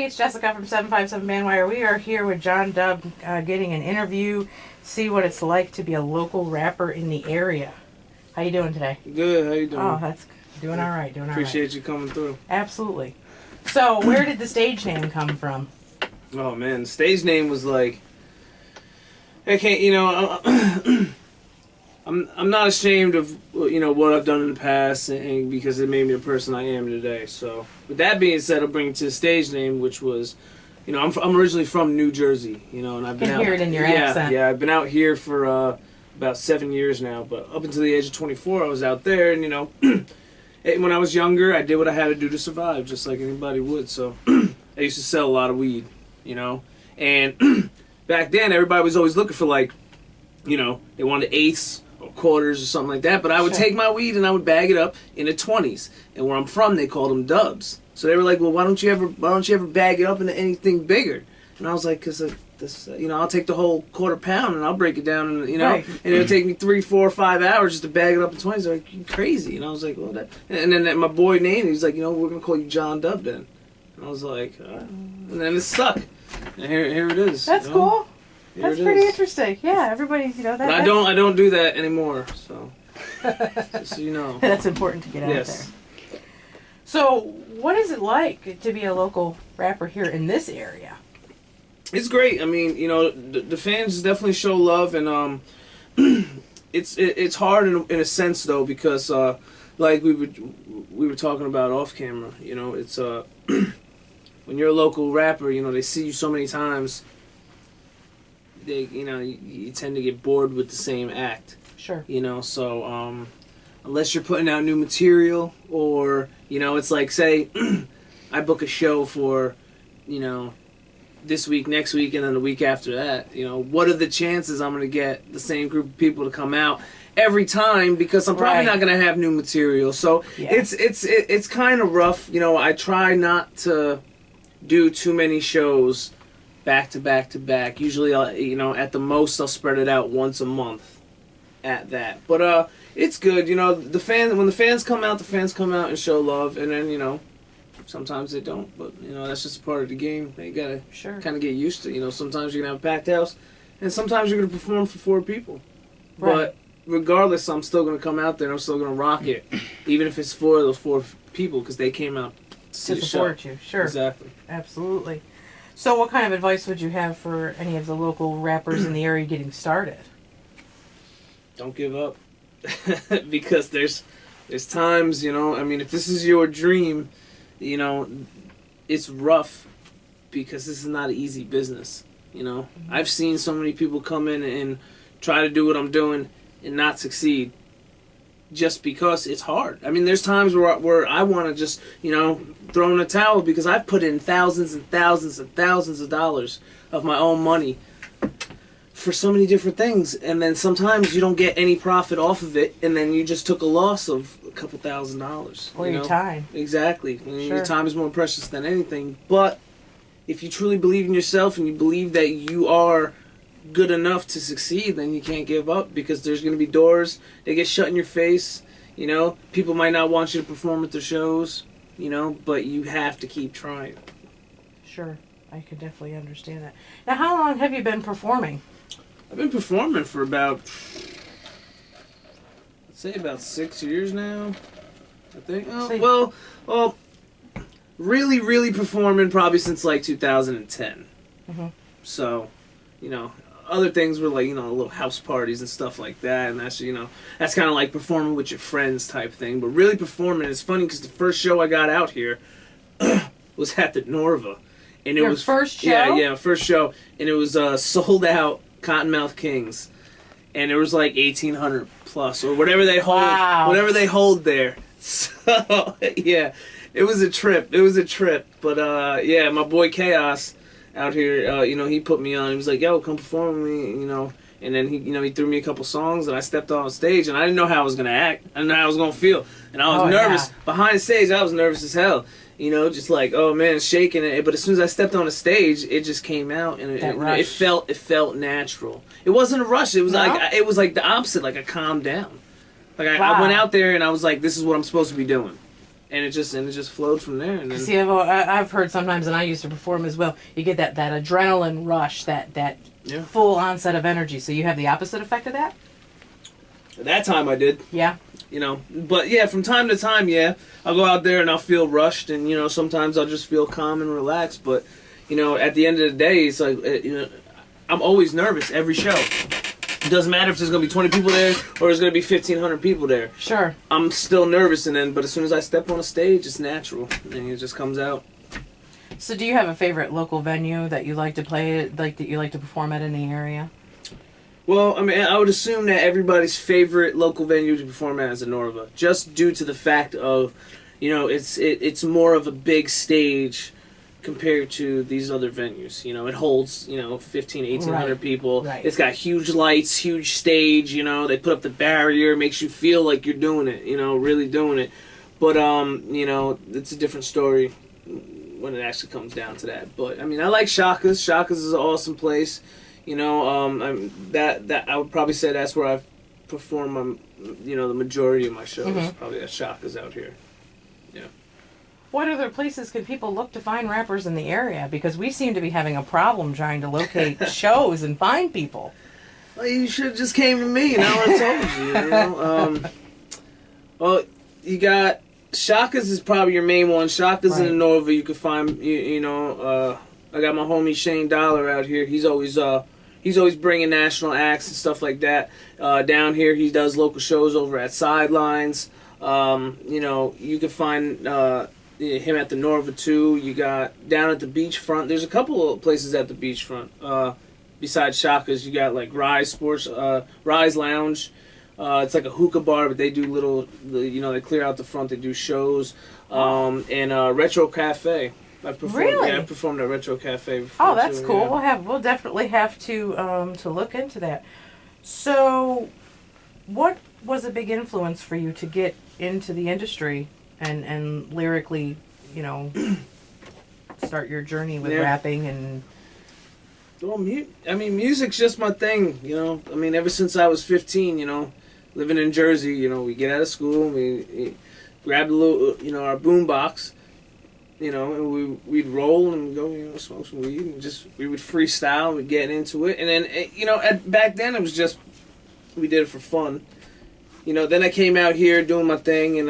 it's Jessica from 757 Bandwire. We are here with Jon Dubb getting an interview, see what it's like to be a local rapper in the area. How you doing today? Good, how you doing? Oh, that's doing all right, Appreciate you coming through. Absolutely. So, where did the stage name come from? Oh man, the stage name was like, I can't, I'm not ashamed of what I've done in the past, and because it made me the person I am today. So, with that being said, I'll bring it to the stage name, which was, I'm originally from New Jersey, and I've been I can hear it in your accent. Yeah, I've been out here for about 7 years now. But up until the age of 24, I was out there, and when I was younger, I did what I had to do to survive, just like anybody would. So, I used to sell a lot of weed, and back then everybody was always looking for they wanted eighths or quarters or something like that, but I would take my weed and I would bag it up into 20s. And where I'm from, they called them dubs. So they were like, well, why don't you ever bag it up into anything bigger? And I was like, because this, I'll take the whole quarter pound and I'll break it down, and right. And it'll take me 3, 4, 5 hours just to bag it up in 20s. They're like, you crazy? And I was like, well, that. And then my boy named, he's like, we're gonna call you Jon Dubb then. And I was like, and then it stuck. And here it is. That's cool. That's pretty interesting. Yeah, everybody, that. But I don't do that anymore. So, just so you know. That's important to get out there. So, what is it like to be a local rapper here in this area? It's great. I mean, the fans definitely show love, and it's hard in a sense though, because like we were talking about off camera. It's when you're a local rapper, they see you so many times. You tend to get bored with the same act. Sure. So unless you're putting out new material, or it's like, say I book a show for this week, next week, and then the week after that, what are the chances I'm going to get the same group of people to come out every time, because I'm probably not going to have new material. So it's kind of rough. I try not to do too many shows back to back to back. Usually, at the most, I'll spread it out once a month at that. But it's good. When the fans come out, and show love, and then sometimes they don't. But that's just a part of the game. You gotta kind of get used to. Sometimes you're gonna have a packed house, and sometimes you're gonna perform for 4 people. Right. But regardless, I'm still gonna come out there, and I'm still gonna rock it, even if it's for those 4 people, because they came out to support you. Sure. Exactly. Absolutely. So what kind of advice would you have for any of the local rappers in the area getting started? Don't give up. Because there's times, if this is your dream, it's rough, because this is not an easy business, Mm-hmm. I've seen so many people come in and try to do what I'm doing and not succeed, just because it's hard. I mean, there's times where I want to just, throw in a towel, because I've put in thousands and thousands and thousands of dollars of my own money for so many different things, and then sometimes you don't get any profit off of it, and then you just took a loss of a couple $1,000s. Or your time. Exactly. Your time is more precious than anything. But if you truly believe in yourself, and you believe that you are good enough to succeed, then you can't give up, because there's going to be doors that get shut in your face. People might not want you to perform at their shows, but you have to keep trying. Sure. I could definitely understand that. Now, how long have you been performing? I've been performing for about, let's say, about 6 years now, I think. Well, really, really performing probably since like 2010. Mm-hmm. So, other things were like, little house parties and stuff like that, and that's, that's kind of like performing with your friends type thing. But really performing, it's funny, because the first show I got out here was at the Norva. And it was first show? Yeah, first show. And it was sold out Cottonmouth Kings. And there was like 1,800 plus, or whatever they hold, whatever they hold there. So, yeah, it was a trip. But, yeah, my boy Chaos out here, he put me on. He was like, yo, come perform with me, And then he threw me a couple songs, and I stepped on stage, and I didn't know how I was going to act. I didn't know how I was going to feel. And I was nervous. Yeah. Behind stage, I was nervous as hell. Just like, oh man, shaking it. But as soon as I stepped on the stage, it just came out, and it felt natural. It wasn't a rush. It was like the opposite. Like I calmed down. Like I went out there, and I was like, this is what I'm supposed to be doing. and it just flowed from there. And then, See, I've heard sometimes, and I used to perform as well. You get that adrenaline rush, that full onset of energy. So you have the opposite effect of that. At that time, I did. Yeah. You know, but yeah, from time to time, yeah, I'll go out there and I'll feel rushed, and you know, sometimes I'll just feel calm and relaxed. But you know, at the end of the day, it's like you know, I'm always nervous every show. It doesn't matter if there's gonna be 20 people there or there's gonna be 1,500 people there. Sure. I'm still nervous, but as soon as I step on a stage, it's natural, and it just comes out. So, do you have a favorite local venue that you like to play, that you like to perform at in the area? Well, I mean, I would assume that everybody's favorite local venue to perform at is Norva, just due to the fact of, you know, it's more of a big stage compared to these other venues. You know, it holds, you know, 1,500 people. Right. It's got huge lights, huge stage, you know, they put up the barrier, makes you feel like you're doing it, you know, really doing it. But, you know, it's a different story when it actually comes down to that. But, I mean, I like Shaka's. Shaka's is an awesome place. You know, that I would probably say that's where I perform, you know, the majority of my shows. Probably at Shaka's out here. Yeah. What other places can people look to find rappers in the area? Because we seem to be having a problem trying to locate shows and find people. Well, you should have just came to me, and I told you. You know, well, you got Shaka's is probably your main one. Shaka's in the Norva. You can find, you know. I got my homie Shane Dollar out here. He's always bringing national acts and stuff like that. Down here, he does local shows over at Sidelines. You know, you can find him at the Norva too. You got down at the beachfront. There's a couple of places at the beachfront. Besides Shaka's, you got like Rise Lounge. It's like a hookah bar, but they do you know, they clear out the front. They do shows. And Retro Cafe. I've performed at Retro Cafe before. Oh, that's cool. Yeah. We'll definitely have to look into that. So, what was a big influence for you to get into the industry and lyrically, you know, start your journey with rapping and? Well, I mean, music's just my thing. You know, I mean, ever since I was 15, you know, living in Jersey, you know, we get out of school, we grab a little, you know, our boombox. You know, and we'd roll and go, you know, smoke some weed, and we would freestyle, we'd get into it, and then, you know, back then it was just, we did it for fun. You know, then I came out here doing my thing, and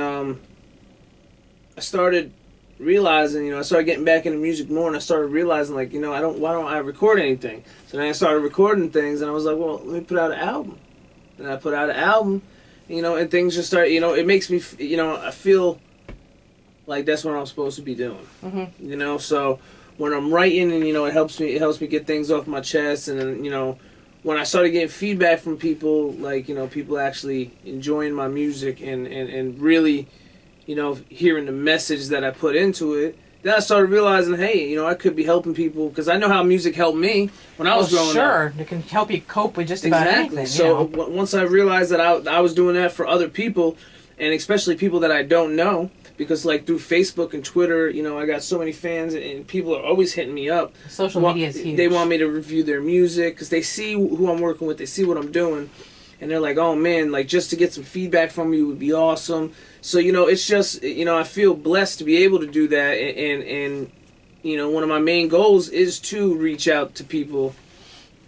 I started realizing, you know, I started getting back into music more, and I started realizing, like, you know, why don't I record anything? So then I started recording things, and I was like, well, let me put out an album. And I put out an album, you know, and things just start, you know, it makes me, you know, I feel like that's what I'm supposed to be doing, you know. So when I'm writing, and you know, it helps me get things off my chest. And then, you know, when I started getting feedback from people, like, you know, people actually enjoying my music and really, you know, hearing the message that I put into it, then I started realizing, hey, you know, I could be helping people, because I know how music helped me when I was growing up. Sure, it can help you cope with just about anything. So once I realized that I was doing that for other people, and especially people that I don't know. Because, like, through Facebook and Twitter, you know, I got so many fans, and people are always hitting me up. Social media is huge. They want me to review their music, because they see who I'm working with, they see what I'm doing, and they're like, oh, man, like, just to get some feedback from you would be awesome. So, you know, it's just, you know, I feel blessed to be able to do that, and you know, one of my main goals is to reach out to people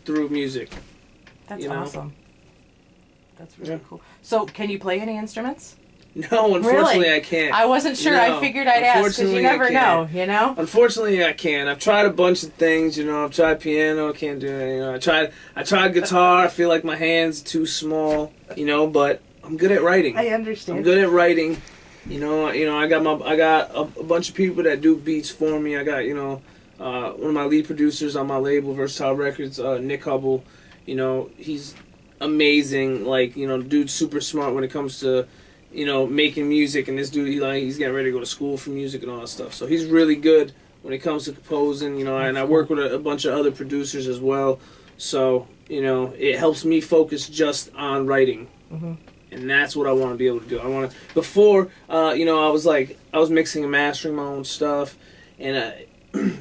through music. That's awesome. That's really cool. So, can you play any instruments? No, unfortunately, really? I can't. I wasn't sure. No, I figured I'd ask, because you never know, you know? Unfortunately, I can't. I've tried a bunch of things, you know. I've tried piano, I can't do it. You know, I tried guitar. I feel like my hands are too small, you know, but I'm good at writing. I understand. I'm good at writing. You know, I got a bunch of people that do beats for me. I got, you know, one of my lead producers on my label, Versatile Records, Nick Hubble. You know, he's amazing. Like, you know, dude's super smart when it comes to, you know, making music, and this dude, he's getting ready to go to school for music and all that stuff. So he's really good when it comes to composing, you know, and I work with a bunch of other producers as well. So, you know, it helps me focus just on writing. And that's what I want to be able to do. I want to, before, you know, I was mixing and mastering my own stuff, and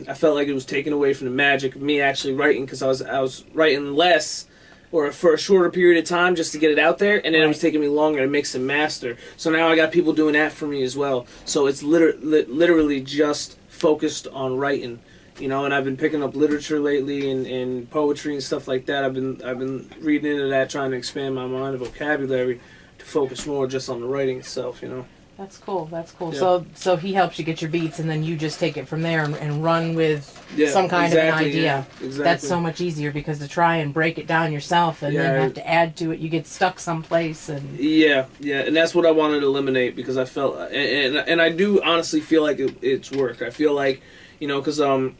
I felt like it was taken away from the magic of me actually writing, because I was writing less or for a shorter period of time just to get it out there, and then it was Right. taking me longer to mix and master. So now I got people doing that for me as well. So it's literally just focused on writing, you know. And I've been picking up literature lately and poetry and stuff like that. I've been reading into that, trying to expand my mind and vocabulary to focus more just on the writing itself, you know. That's cool. That's cool. Yeah. So he helps you get your beats, and then you just take it from there and run with Yeah, some kind of an exactly, idea. yeah, exactly. That's so much easier, because to try and break it down yourself and then Yeah. have to add to it, you get stuck someplace. And Yeah, and that's what I wanted to eliminate, because I felt, and I do honestly feel like it's worked. I feel like, you know, because when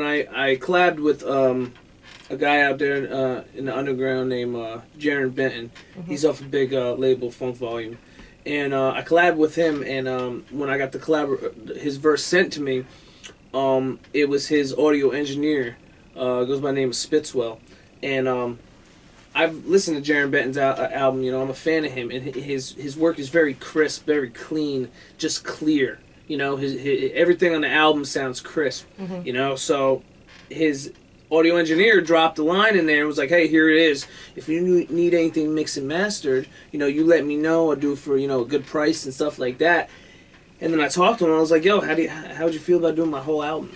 I collabed with a guy out there in the underground named Jaron Benton. He's off a big label, Funk Volume, and I collabed with him. And when I got his verse sent to me, it was his audio engineer. Goes by the name of Spitzwell, and I've listened to Jaron Benton's album. You know, I'm a fan of him, and his work is very crisp, very clean, just clear. You know, his everything on the album sounds crisp. You know, so his audio engineer dropped a line in there and was like, "Hey, here it is. If you need anything mixed and mastered, you know, you let me know. I'll do it for, you know, a good price and stuff like that." And then I talked to him. And I was like, "Yo, how'd you feel about doing my whole album?"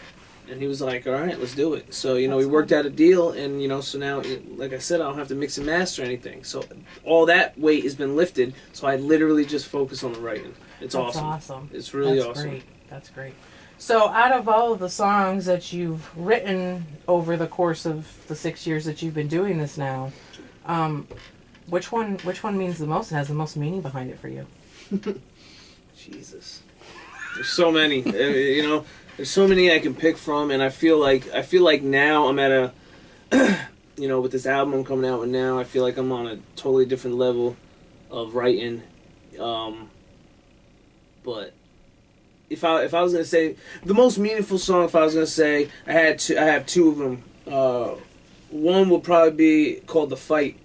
And he was like, "All right, let's do it." So, you know, we worked out a deal, and, you know, so now, like I said, I don't have to mix and master anything. So all that weight has been lifted. So I literally just focus on the writing. It's that's awesome. awesome. It's really That's awesome. Great. That's great. So, out of all of the songs that you've written over the course of the 6 years that you've been doing this now, which one means the most and has the most meaning behind it for you? Jesus, there's so many. You know, there's so many I can pick from, and I feel like now I'm at a, you know, with this album I'm coming out with now, I feel like I'm on a totally different level of writing. But if I was gonna say the most meaningful song, if I was gonna say, I have two of them. One would probably be called "The Fight,"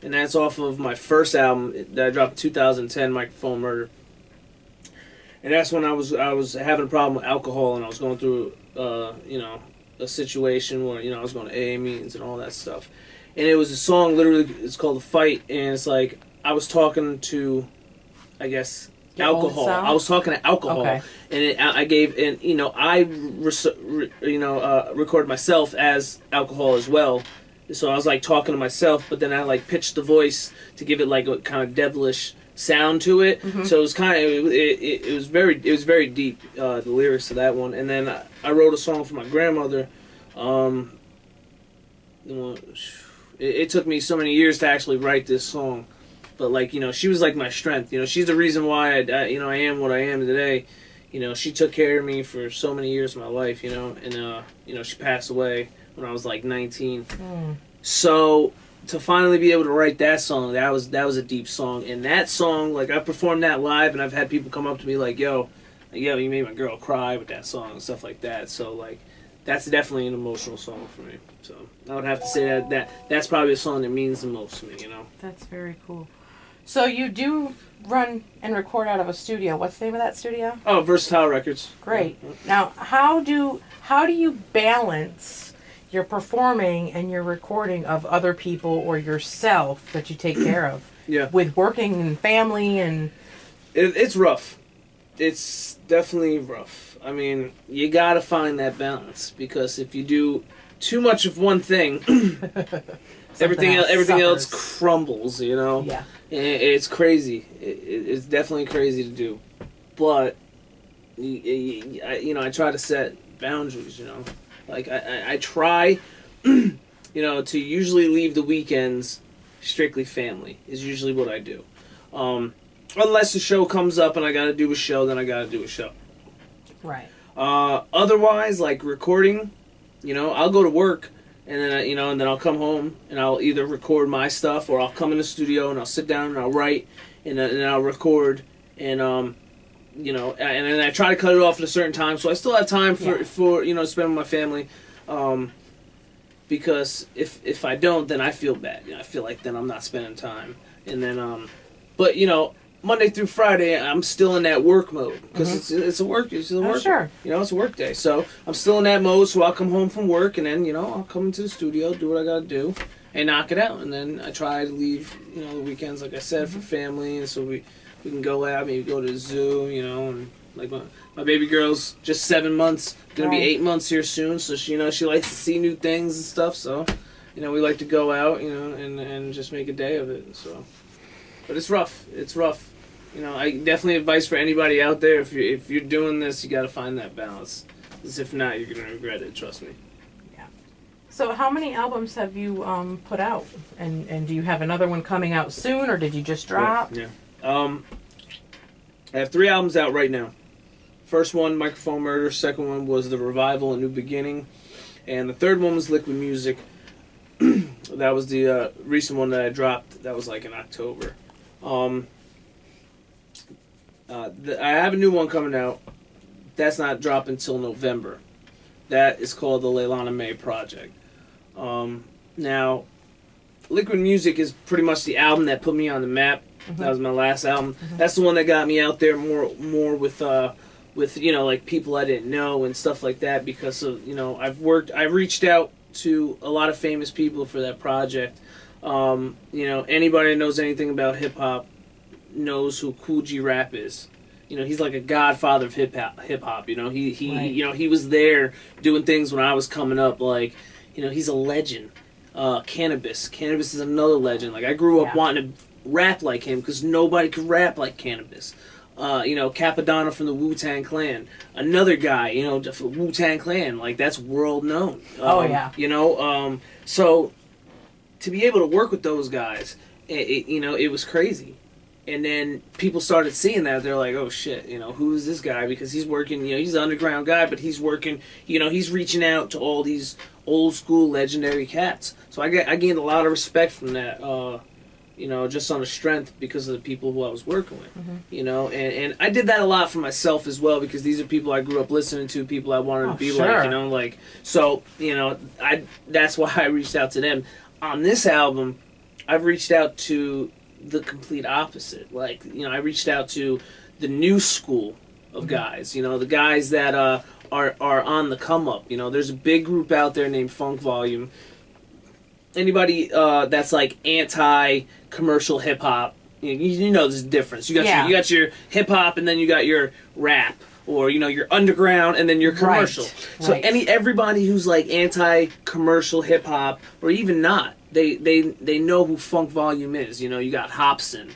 and that's off of my first album that I dropped in 2010, Microphone Murder. And that's when I was having a problem with alcohol, and I was going through you know, a situation where, you know, I was going to AA meetings and all that stuff. And it was a song, literally, it's called "The Fight," and it's like I was talking to, I guess, Your old alcohol. self? I was talking to alcohol, Okay. and I gave, and, you know, I recorded myself as alcohol as well. So I was like talking to myself, but then I like pitched the voice to give it like a kind of devilish sound to it. So it was kind of it was very deep, the lyrics to that one. And then I wrote a song for my grandmother. It took me so many years to actually write this song, but, like, you know, she was like my strength. You know, she's the reason why I you know, I am what I am today. You know, she took care of me for so many years of my life. You know, and you know, she passed away when I was like 19. So to finally be able to write that song, that was a deep song. And that song, like, I performed that live, and I've had people come up to me like, yo, you made my girl cry with that song and stuff like that. So, like, that's definitely an emotional song for me. So I would have to say that's probably a song that means the most to me, you know. That's very cool. So you do run and record out of a studio. What's the name of that studio? Oh, Versatile Records. Great. Now, how do you balance your performing and your recording of other people or yourself that you take care of Yeah. with working and family and... It's rough. It's definitely rough. I mean, you gotta find that balance, because if you do too much of one thing, everything else crumbles, you know? Yeah. It's crazy. It's definitely crazy to do. But, you know, I try to set boundaries, you know? Like, I try, you know, to usually leave the weekends strictly family, is usually what I do. Unless the show comes up and I gotta do a show, then I gotta do a show. Right. Otherwise, like recording, you know, I'll go to work, and then, you know, and then I'll come home and I'll either record my stuff, or I'll come in the studio and I'll sit down and I'll write, and then I'll record, and you know, and then I try to cut it off at a certain time, so I still have time for you know, to spend with my family. Because if I don't, then I feel bad. You know, I feel like then I'm not spending time, and then but, you know, Monday through Friday, I'm still in that work mode because it's a work Sure. You know, it's a work day. So I'm still in that mode. So I'll come home from work and then I'll come into the studio, do what I gotta do, and knock it out. And then I try to leave the weekends, like I said, for family, and so we can go out, maybe go to the zoo, and like my baby girl's just 7 months, gonna be 8 months here soon. So she likes to see new things and stuff. So we like to go out, and just make a day of it. So, but it's rough. It's rough. I definitely advice for anybody out there, if you're doing this, you got to find that balance. Because if not, you're going to regret it, trust me. Yeah. So how many albums have you put out? And do you have another one coming out soon, or did you just drop? Yeah. I have 3 albums out right now. First one, Microphone Murder. Second one was The Revival, A New Beginning. And the third one was Liquid Music. That was the recent one that I dropped. That was like in October. I have a new one coming out. That's not dropping until November. That is called the Leilani May Project. Now, Liquid Music is pretty much the album that put me on the map. That was my last album. That's the one that got me out there more with like people I didn't know and stuff like that, because of I've reached out to a lot of famous people for that project. Anybody that knows anything about hip hop knows who Kool G Rap is. He's like a godfather of hip hop. He Right. He was there doing things when I was coming up. Like, he's a legend. Cannabis is another legend. Like, I grew up wanting to rap like him because nobody could rap like Cannabis. Capadonna from the Wu-Tang Clan, another guy. Wu-Tang Clan, like, that's world known. So to be able to work with those guys, it was crazy. And then people started seeing that. They're like, oh shit, who is this guy? Because he's working, he's an underground guy, but he's working, he's reaching out to all these old school legendary cats. So I gained a lot of respect from that, just on the strength because of the people who I was working with, and I did that a lot for myself as well, because these are people I grew up listening to, people I wanted to be like, so, that's why I reached out to them. On this album, I've reached out to the complete opposite. Like, I reached out to the new school of guys, the guys that are on the come up. There's a big group out there named Funk Volume. Anybody that's like anti-commercial hip hop, there's a difference. You got your hip hop, and then you got your rap, or your underground, and then your commercial. Right. So Right. everybody who's like anti-commercial hip hop, or even not, they know who Funk Volume is. You got Hobson,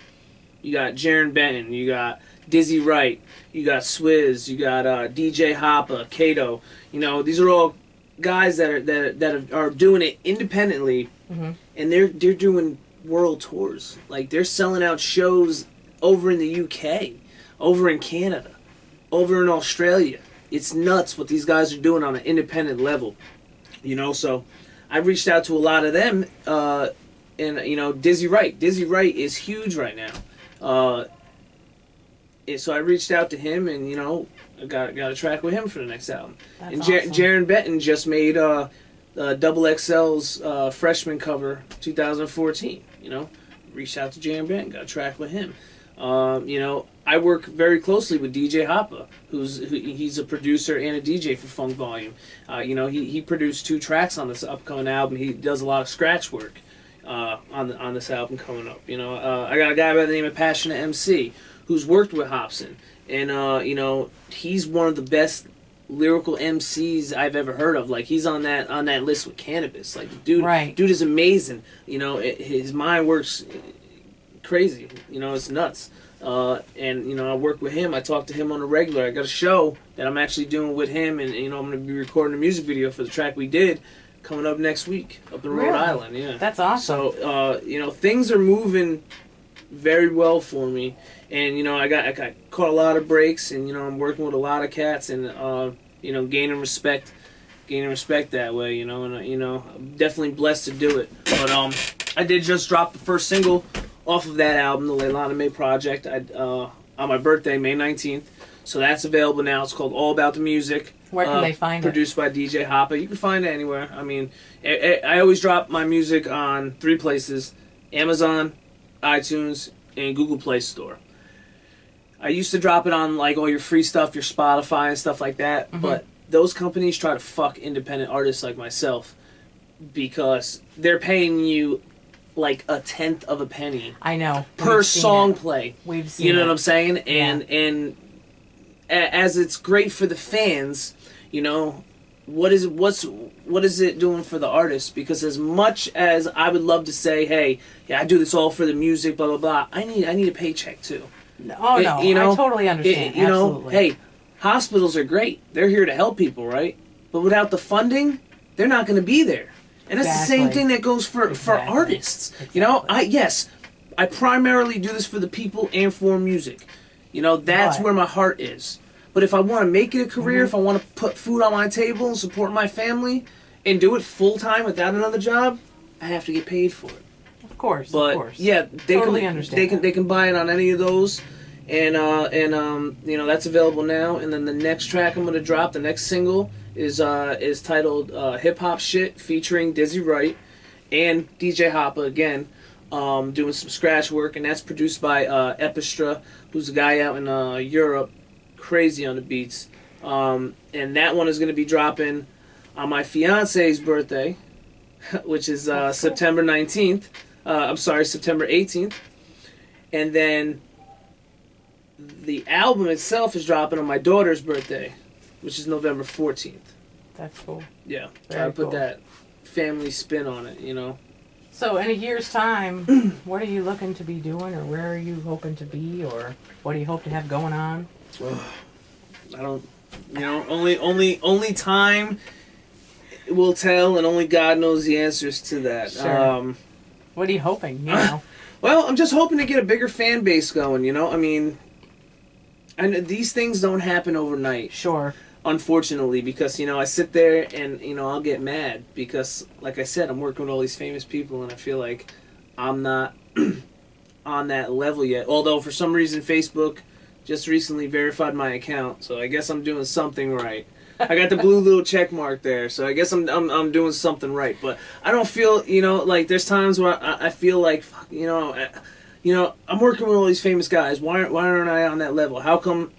you got Jaron Benton, you got Dizzy Wright, you got Swizz, you got DJ Hoppa, Kato. These are all guys that are doing it independently, and they're doing world tours. Like, they're selling out shows over in the UK, over in Canada, over in Australia. It's nuts what these guys are doing on an independent level. So I reached out to a lot of them, and Dizzy Wright is huge right now. So I reached out to him, and I got a track with him for the next album. That's and awesome. Jaron Benton just made Double XL's freshman cover 2014. Reached out to Jaron Benton, got a track with him. I work very closely with DJ Hoppa, he's a producer and a DJ for Funk Volume. He produced 2 tracks on this upcoming album. He does a lot of scratch work on this album coming up. I got a guy by the name of Passionate MC who's worked with Hobson, and he's one of the best lyrical MCs I've ever heard of. Like, he's on that list with Cannabis. Like, the dude is amazing. His mind works crazy. It's nuts. And I work with him. I talk to him on a regular. I got a show that I'm actually doing with him, and I'm going to be recording a music video for the track we did coming up next week up in Rhode Island. Yeah, That's awesome. So things are moving very well for me, and I got caught a lot of breaks, and I'm working with a lot of cats, and gaining respect that way. And I'm definitely blessed to do it. But I did just drop the first single off of that album, the Leilani May Project, on my birthday, May 19th. So that's available now. It's called All About the Music. Where can they find it? Produced by DJ Hoppa. You can find it anywhere. I mean, I always drop my music on 3 places: Amazon, iTunes, and Google Play Store. I used to drop it on like all your free stuff, your Spotify and stuff like that. Mm-hmm. But those companies try to fuck independent artists like myself because they're paying you like a tenth of a penny. I know. Per song play. We've seen You know it. what I'm saying? Yeah. And as it's great for the fans, you know, what is it doing for the artist? Because as much as I would love to say, hey, yeah, I do this all for the music, blah blah blah, I need a paycheck too. Oh no, You know, I totally understand. you know, Absolutely. hey, hospitals are great. They're here to help people, right? But without the funding, they're not going to be there. And that's the same Exactly. thing that goes for artists. You know, I primarily do this for the people and for music. You know, that's But- where my heart is. But if I want to make it a career, if I want to put food on my table and support my family and do it full time without another job, I have to get paid for it. Of course. But of course. yeah, they Totally can understand they can buy it on any of those, and you know, that's available now. And then the next track I'm gonna drop, the next single is titled "Hip Hop Shit" featuring Dizzy Wright and DJ Hoppa again, doing some scratch work, and that's produced by Epistra, who's a guy out in Europe, crazy on the beats. And that one is gonna be dropping on my fiance's birthday, which is September 19th. I'm sorry, September 18th. And then the album itself is dropping on my daughter's birthday, which is November 14th. That's cool. Yeah, try Very to put cool. that family spin on it, you know. So in a year's time, what are you looking to be doing, or where are you hoping to be, or what do you hope to have going on? I don't, you know, only time will tell, and only God knows the answers to that. Sure. What are you hoping? You know. Well, I'm just hoping to get a bigger fan base going, you know? I mean, and these things don't happen overnight, Sure. unfortunately, because, you know, I sit there and, you know, I'll get mad because, like I said, I'm working with all these famous people and I feel like I'm not on that level yet. Although, for some reason, Facebook just recently verified my account, so I guess I'm doing something right. I got the blue little check mark there, so I guess I'm doing something right. But I don't feel, you know, like there's times where I feel like, fuck, you know, I'm working with all these famous guys. Why aren't I on that level? How come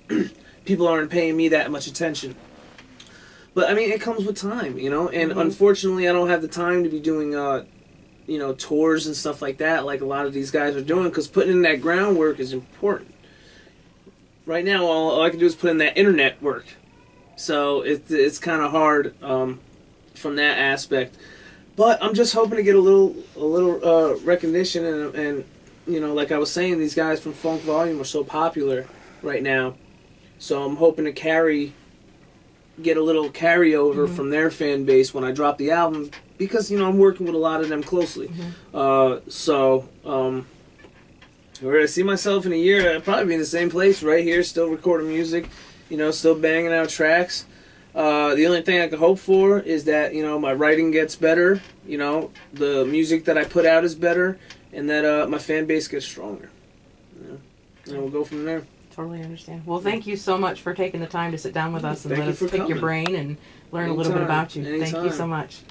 people aren't paying me that much attention? But I mean, it comes with time, you know. And unfortunately, I don't have the time to be doing, you know, tours and stuff like that, like a lot of these guys are doing, because putting in that groundwork is important. Right now, all I can do is put in that internet work. So it's kind of hard from that aspect, but I'm just hoping to get a little recognition and you know, like I was saying, these guys from Funk Volume are so popular right now, so I'm hoping to get a little carryover from their fan base when I drop the album, because, you know, I'm working with a lot of them closely. So where I see myself in a year, I'll probably be in the same place right here, still recording music. You know, still banging out tracks. The only thing I can hope for is that, you know, my writing gets better, you know, the music that I put out is better, and that my fan base gets stronger. You know? And we'll go from there. Totally understand. Well, thank you so much for taking the time to sit down with us and Thank let you us for pick your coming. brain and learn a little bit Anytime. about you. Thank you Anytime. so much.